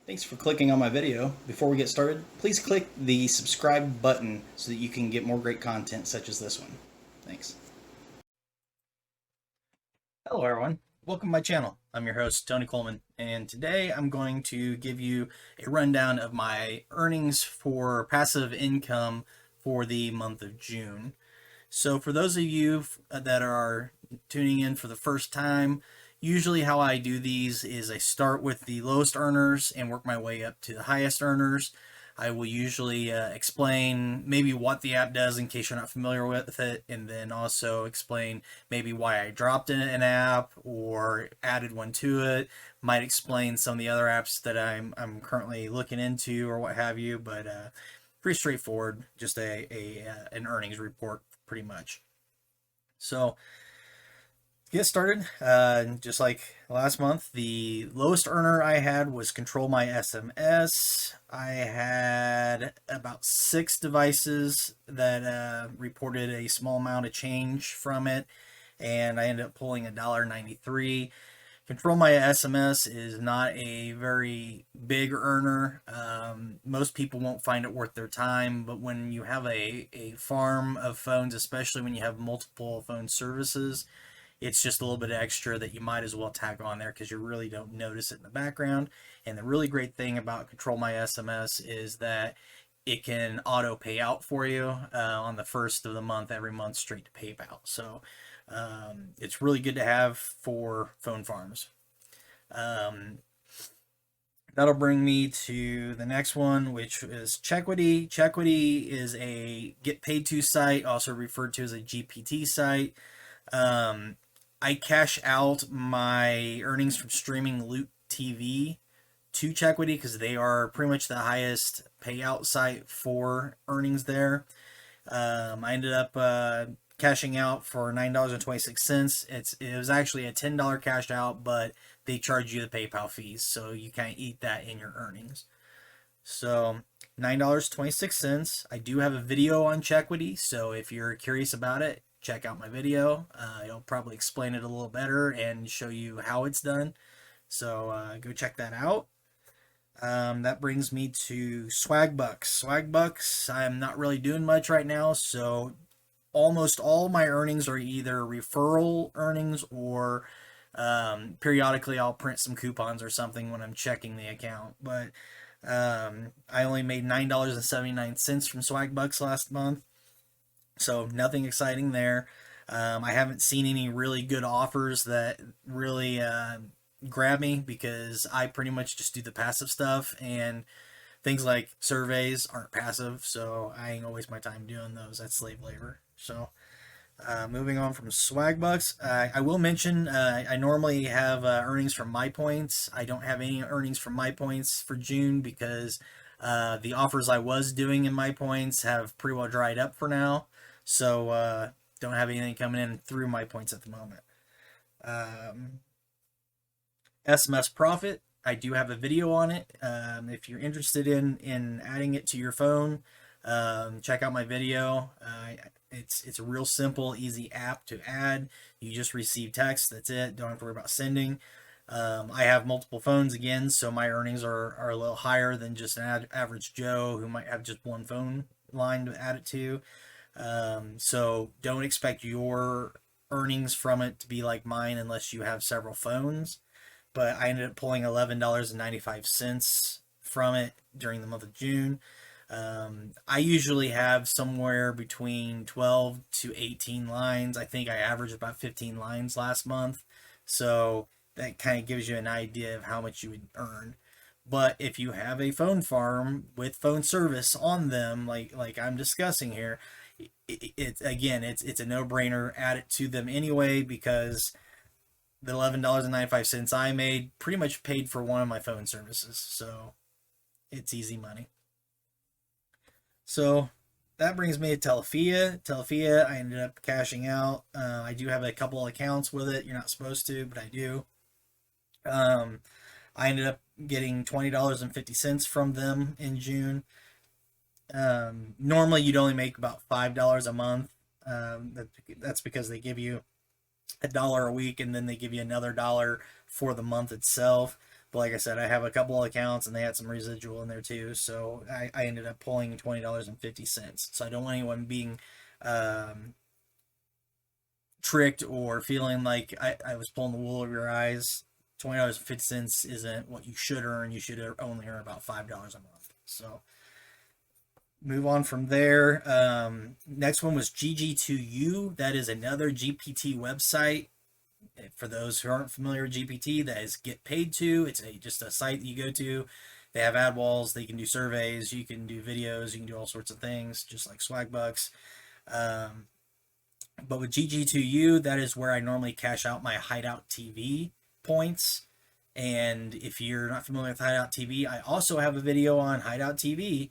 Thanks for clicking on my video. Before we get started, please click the subscribe button so that you can get more great content such as this one. Thanks. Hello everyone, welcome to my channel. I'm your host, Tony Coleman, and today I'm going to give you a rundown of my earnings for passive income for the month of June. So for those of you that are tuning in for the first time, usually how I do these is I start with the lowest earners and work my way up to the highest earners. I will usually explain maybe what the app does in case you're not familiar with it, and then also explain maybe why I dropped an app or added one to it. Might explain some of the other apps that I'm currently looking into or what have you, but pretty straightforward, just an earnings report pretty much. So to get started, just like last month, the lowest earner I had was Control My SMS. I had about 6 devices that reported a small amount of change from it, and I ended up pulling $1.93. Control My SMS is not a very big earner. Most people won't find it worth their time, but when you have a farm of phones, especially when you have multiple phone services, it's just a little bit extra that you might as well tag on there because you really don't notice it in the background. And the really great thing about Control My SMS is that it can auto pay out for you on the first of the month, every month, straight to PayPal. So it's really good to have for phone farms. That'll bring me to the next one, which is ChEquity. ChEquity is a get paid to site, also referred to as a GPT site. I cash out my earnings from streaming Loot TV to ChEquity because they are pretty much the highest payout site for earnings there. I ended up cashing out for $9.26. It was actually a $10 cash out, but they charge you the PayPal fees, so you can't eat that in your earnings. So $9.26. I do have a video on ChEquity, so if you're curious about it, check out my video. It'll probably explain it a little better and show you how it's done. So go check that out. That brings me to Swagbucks. Swagbucks, I'm not really doing much right now, so almost all my earnings are either referral earnings or periodically I'll print some coupons or something when I'm checking the account. But I only made $9.79 from Swagbucks last month. So nothing exciting there. I haven't seen any really good offers that really grab me because I pretty much just do the passive stuff, and things like surveys aren't passive, so I ain't gonna waste my time doing those. That's slave labor. So moving on from Swagbucks, I will mention I normally have earnings from My Points. I don't have any earnings from My Points for June because the offers I was doing in My Points have pretty well dried up for now. So don't have anything coming in through My Points at the moment. SMS Profit, I do have a video on it. If you're interested in adding it to your phone, check out my video. It's a real simple, easy app to add. You just receive text, that's it. Don't have to worry about sending. I have multiple phones again, so my earnings are a little higher than just an average Joe who might have just one phone line to add it to. So don't expect your earnings from it to be like mine unless you have several phones. But I ended up pulling $11.95 from it during the month of June. I usually have somewhere between 12 to 18 lines. I think I averaged about 15 lines last month. So that kind of gives you an idea of how much you would earn. But if you have a phone farm with phone service on them, like I'm discussing here, it's a no-brainer. Add it to them anyway because the $11.95 I made pretty much paid for one of my phone services, so it's easy money. So that brings me to Telfia. Telfia, I ended up cashing out. I do have a couple of accounts with it. You're not supposed to, but I do. I ended up getting $20.50 from them in June. Normally you'd only make about $5 a month. That's because they give you $1 a week and then they give you another dollar for the month itself. But like I said, I have a couple of accounts and they had some residual in there too. So I ended up pulling $20.50. So I don't want anyone being um, tricked or feeling like I was pulling the wool over your eyes. $20.50 isn't what you should earn. You should only earn about $5 a month. So move on from there. Next one was GG2U. That is another GPT website. For those who aren't familiar with GPT, that is get paid to. It's just a site that you go to. They have ad walls. They can do surveys. You can do videos. You can do all sorts of things, just like Swagbucks. But with GG2U, that is where I normally cash out my Hideout TV points. And if you're not familiar with Hideout TV, I also have a video on Hideout TV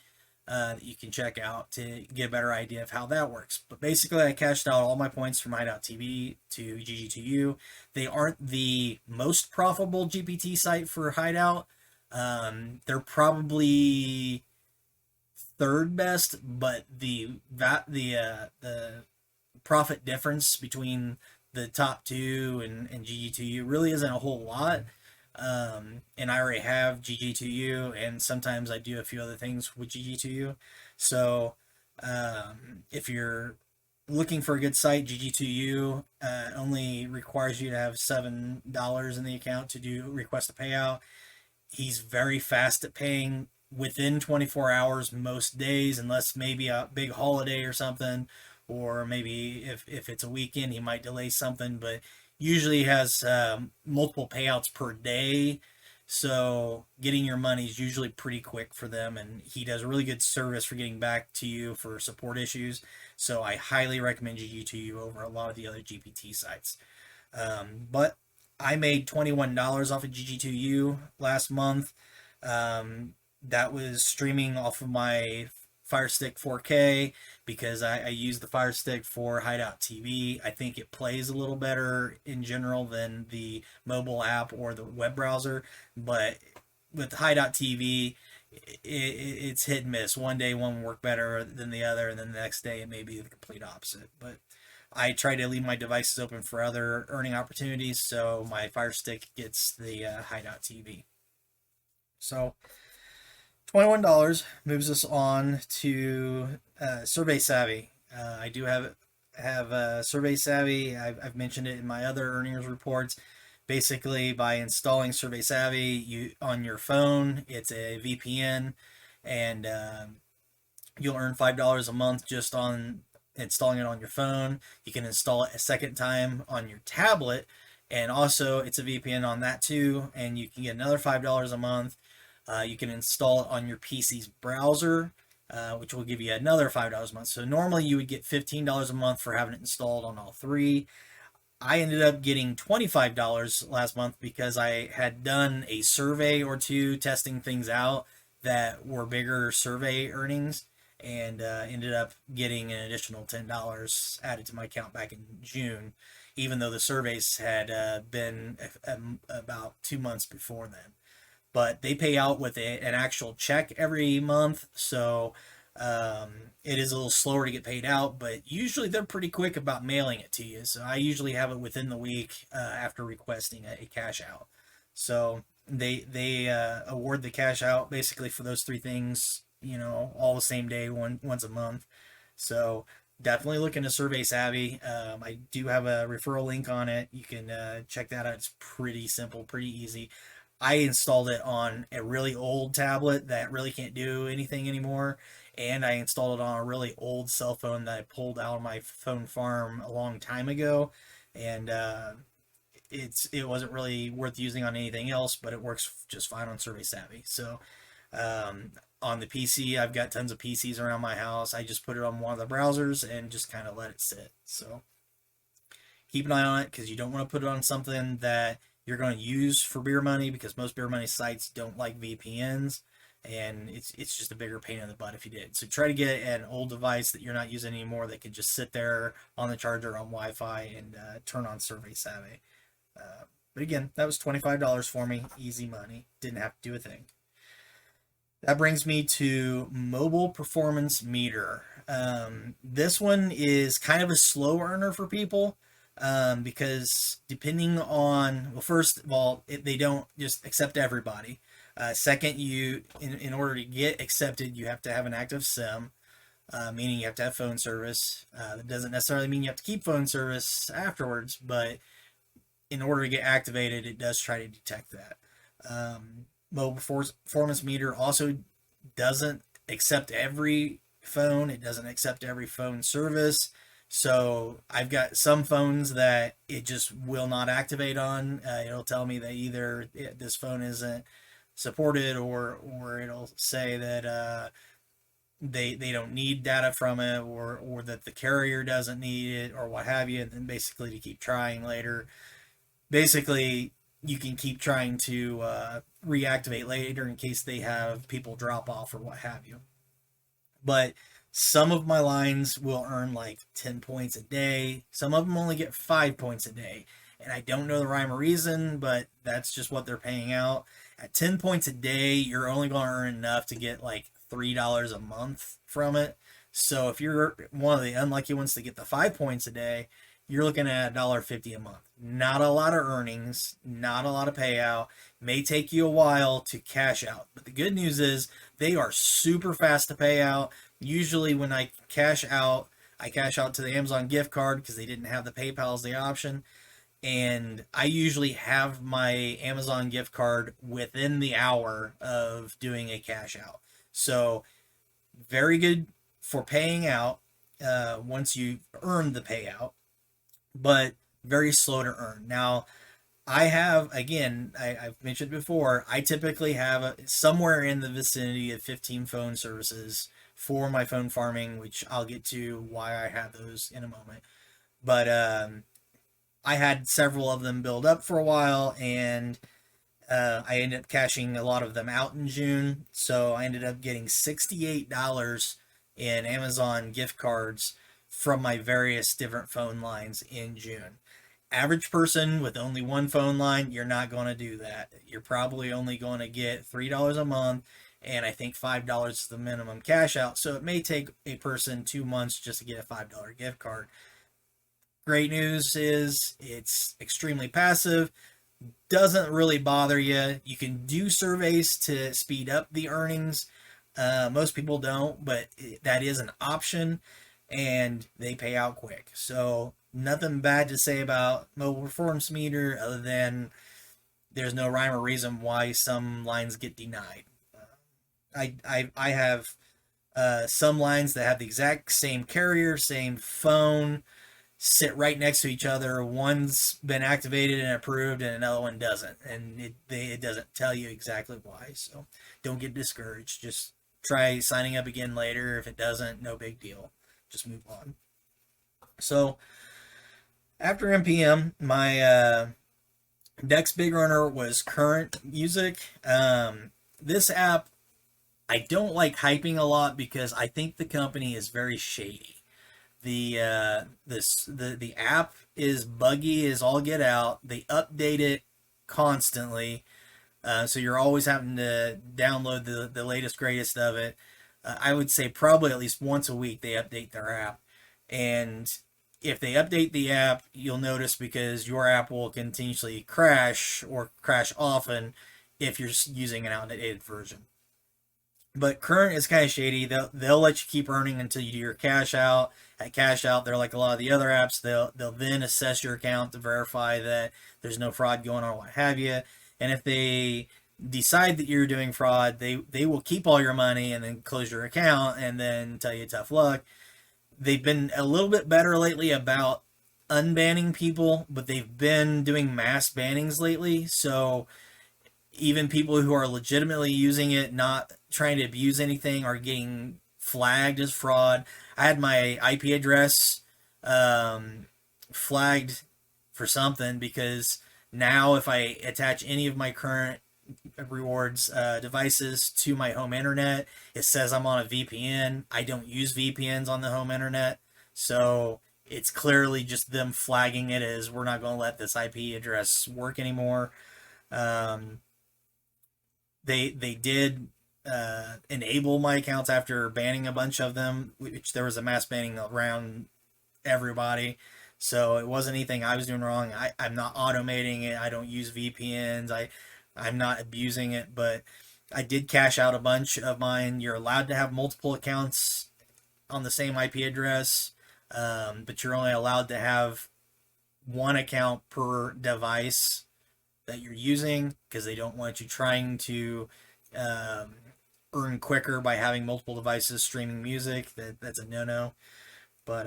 that you can check out to get a better idea of how that works. But basically, I cashed out all my points from Hideout TV to GG2U. They aren't the most profitable GPT site for Hideout. They're probably third best, but the profit difference between the top two and GG2U really isn't a whole lot. And I already have GG2U, and sometimes I do a few other things with GG2U. So if you're looking for a good site, GG2U only requires you to have $7 in the account to do request a payout. He's very fast at paying within 24 hours most days, unless maybe a big holiday or something, or maybe if it's a weekend, he might delay something, but usually has multiple payouts per day. So getting your money is usually pretty quick for them, and he does a really good service for getting back to you for support issues. So I highly recommend GG2U over a lot of the other GPT sites. But I made $21 off of GG2U last month. That was streaming off of my Fire Stick 4K because I use the Fire Stick for Hideout TV. I think it plays a little better in general than the mobile app or the web browser, but with Hideout TV, it's hit and miss. One day one will work better than the other, and then the next day it may be the complete opposite. But I try to leave my devices open for other earning opportunities, so my Fire Stick gets the Hideout TV. So $21 moves us on to Survey Savvy. I do have Survey Savvy. I've mentioned it in my other earnings reports. Basically, by installing Survey Savvy on your phone, it's a VPN, and you'll earn $5 a month just on installing it on your phone. You can install it a second time on your tablet, and also it's a VPN on that too, and you can get another $5 a month. You can install it on your PC's browser, which will give you another $5 a month. So normally you would get $15 a month for having it installed on all three. I ended up getting $25 last month because I had done a survey or two testing things out that were bigger survey earnings, and ended up getting an additional $10 added to my account back in June, even though the surveys had been about 2 months before then. But they pay out with an actual check every month, so it is a little slower to get paid out, but usually they're pretty quick about mailing it to you. So I usually have it within the week after requesting a cash out. So they award the cash out basically for those three things, all the same day, once a month. So definitely look into Survey Savvy. I do have a referral link on it. You can check that out. It's pretty simple, pretty easy. I installed it on a really old tablet that really can't do anything anymore, and I installed it on a really old cell phone that I pulled out of my phone farm a long time ago, and it wasn't really worth using on anything else, but it works just fine on Survey Savvy. So on the PC, I've got tons of PCs around my house. I just put it on one of the browsers and just kind of let it sit. So keep an eye on it, because you don't want to put it on something that you're going to use for beer money, because most beer money sites don't like VPNs, and it's just a bigger pain in the butt if you did. So try to get an old device that you're not using anymore that can just sit there on the charger on Wi-Fi and turn on Survey Savvy. But again, that was $25 for me, easy money, didn't have to do a thing. That brings me to Mobile Performance Meter. This one is kind of a slow earner for people. because depending on, well, first of all, they don't just accept everybody. Second, in order to get accepted, you have to have an active SIM, meaning you have to have phone service. That doesn't necessarily mean you have to keep phone service afterwards, but in order to get activated, it does try to detect that. Mobile performance meter also doesn't accept every phone. It doesn't accept every phone service. So I've got some phones that it just will not activate on. It'll tell me that either this phone isn't supported, or it'll say that they don't need data from it, or that the carrier doesn't need it, or what have you. And then basically to keep trying later. Basically, you can keep trying to reactivate later in case they have people drop off or what have you. But some of my lines will earn like 10 points a day. Some of them only get 5 points a day. And I don't know the rhyme or reason, but that's just what they're paying out. At 10 points a day, you're only going to earn enough to get like $3 a month from it. So if you're one of the unlucky ones to get the 5 points a day, you're looking at $1.50 a month. Not a lot of earnings, not a lot of payout. May take you a while to cash out. But the good news is they are super fast to pay out. Usually when I cash out to the Amazon gift card because they didn't have the PayPal as the option. And I usually have my Amazon gift card within the hour of doing a cash out. So very good for paying out once you earn the payout, but very slow to earn. Now, I have, again, I've mentioned before, I typically have somewhere in the vicinity of 15 phone services for my phone farming, which I'll get to why I have those in a moment. But I had several of them build up for a while, and I ended up cashing a lot of them out in June. So I ended up getting $68 in Amazon gift cards from my various different phone lines in June. Average person with only one phone line, you're not going to do that. You're probably only going to get $3 a month, and I think $5 is the minimum cash out. So it may take a person 2 months just to get a $5 gift card. Great news is it's extremely passive, doesn't really bother you. You can do surveys to speed up the earnings. Most people don't, but that is an option, and they pay out quick. So nothing bad to say about mobile performance meter other than there's no rhyme or reason why some lines get denied. I have some lines that have the exact same carrier, same phone, sit right next to each other. One's been activated and approved, and another one doesn't, and it doesn't tell you exactly why. So don't get discouraged. Just try signing up again later. If it doesn't, no big deal. Just move on. So after NPM, my next big runner was Current Music. This app I don't like hyping a lot because I think the company is very shady. The app is buggy as all get out. They update it constantly, so you're always having to download the latest greatest of it. I would say probably at least once a week they update their app, and if they update the app, you'll notice because your app will continuously crash or crash often if you're using an outdated version. But Current is kind of shady. They'll let you keep earning until you do your cash out. At cash out, they're like a lot of the other apps. They'll then assess your account to verify that there's no fraud going on, or what have you. And if they decide that you're doing fraud, they will keep all your money and then close your account and then tell you tough luck. They've been a little bit better lately about unbanning people, but they've been doing mass bannings lately. So even people who are legitimately using it, not trying to abuse anything, are getting flagged as fraud. I had my IP address flagged for something because now if I attach any of my current rewards devices to my home internet, it says I'm on a VPN. I don't use VPNs on the home internet, so it's clearly just them flagging it as we're not going to let this IP address work anymore. They did enable my accounts after banning a bunch of them, which there was a mass banning around everybody. So it wasn't anything I was doing wrong. I'm not automating it. I don't use VPNs. I'm not abusing it, but I did cash out a bunch of mine. You're allowed to have multiple accounts on the same IP address, but you're only allowed to have one account per device that you're using because they don't want you trying to um, earn quicker by having multiple devices streaming music. That's a no-no. But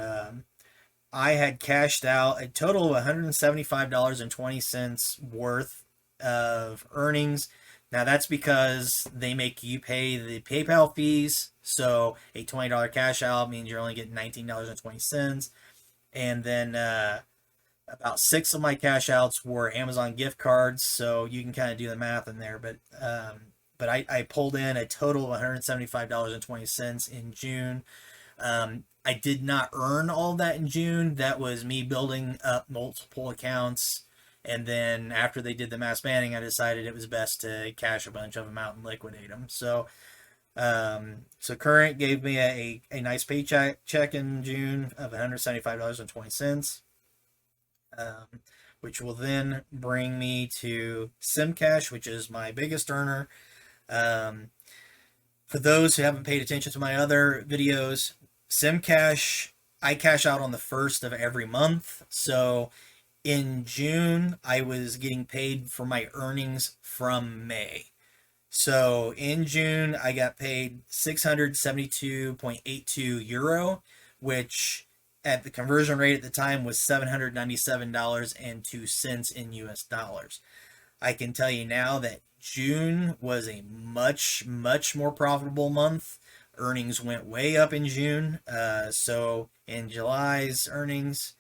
I had cashed out a total of $175.20 worth of earnings. Now that's because they make you pay the PayPal fees. So a $20 cash out means you're only getting $19.20. And then about six of my cash outs were Amazon gift cards. So you can kind of do the math in there. But I pulled in a total of $175.20 in June. I did not earn all that in June. That was me building up multiple accounts. And then after they did the mass banning, I decided it was best to cash a bunch of them out and liquidate them. So Current gave me a nice paycheck in June of $175.20, which will then bring me to Simcash, which is my biggest earner. For those who haven't paid attention to my other videos, Simcash, I cash out on the first of every month. So in June, I was getting paid for my earnings from May. So in June, I got paid 672.82 euro, which at the conversion rate at the time was $797.02 in US dollars. I can tell you now that June was a much, much more profitable month. Earnings went way up in June. So in July's earnings,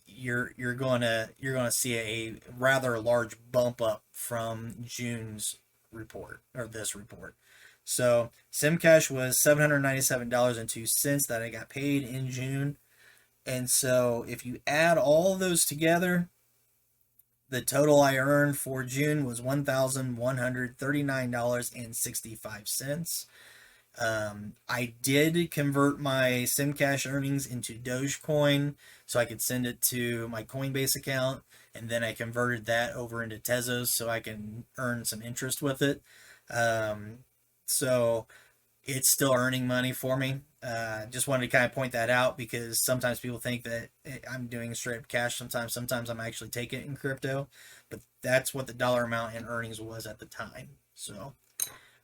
you're gonna see a rather large bump up from June's report, or this report. So Simcash was $797.02 that I got paid in June. And so if you add all of those together, the total I earned for June was $1,139.65. I did convert my Simcash earnings into Dogecoin so I could send it to my Coinbase account, and then I converted that over into Tezos so I can earn some interest with it. So it's still earning money for me. Just wanted to kind of point that out because sometimes people think that I'm doing straight up cash. Sometimes I'm actually taking it in crypto, but that's what the dollar amount in earnings was at the time. So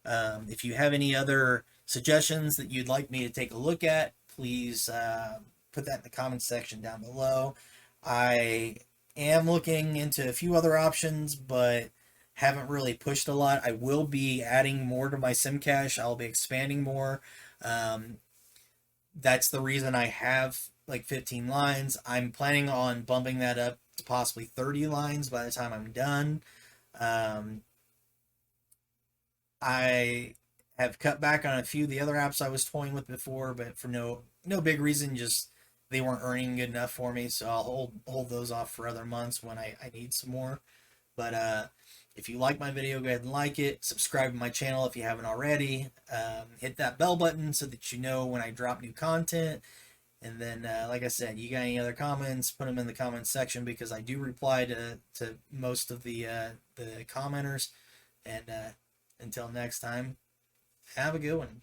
if you have any other suggestions that you'd like me to take a look at, please put that in the comments section down below. I am looking into a few other options, but haven't really pushed a lot. I will be adding more to my Simcash. I'll be expanding more. That's the reason I have like 15 lines. I'm planning on bumping that up to possibly 30 lines by the time I'm done. I have cut back on a few of the other apps I was toying with before, but for no big reason, just they weren't earning good enough for me, so I'll hold those off for other months when I need some more. But if you like my video, go ahead and like it. Subscribe to my channel if you haven't already. Hit that bell button so that you know when I drop new content. And then, like I said, you got any other comments, put them in the comments section because I do reply to most of the commenters. And until next time, have a good one.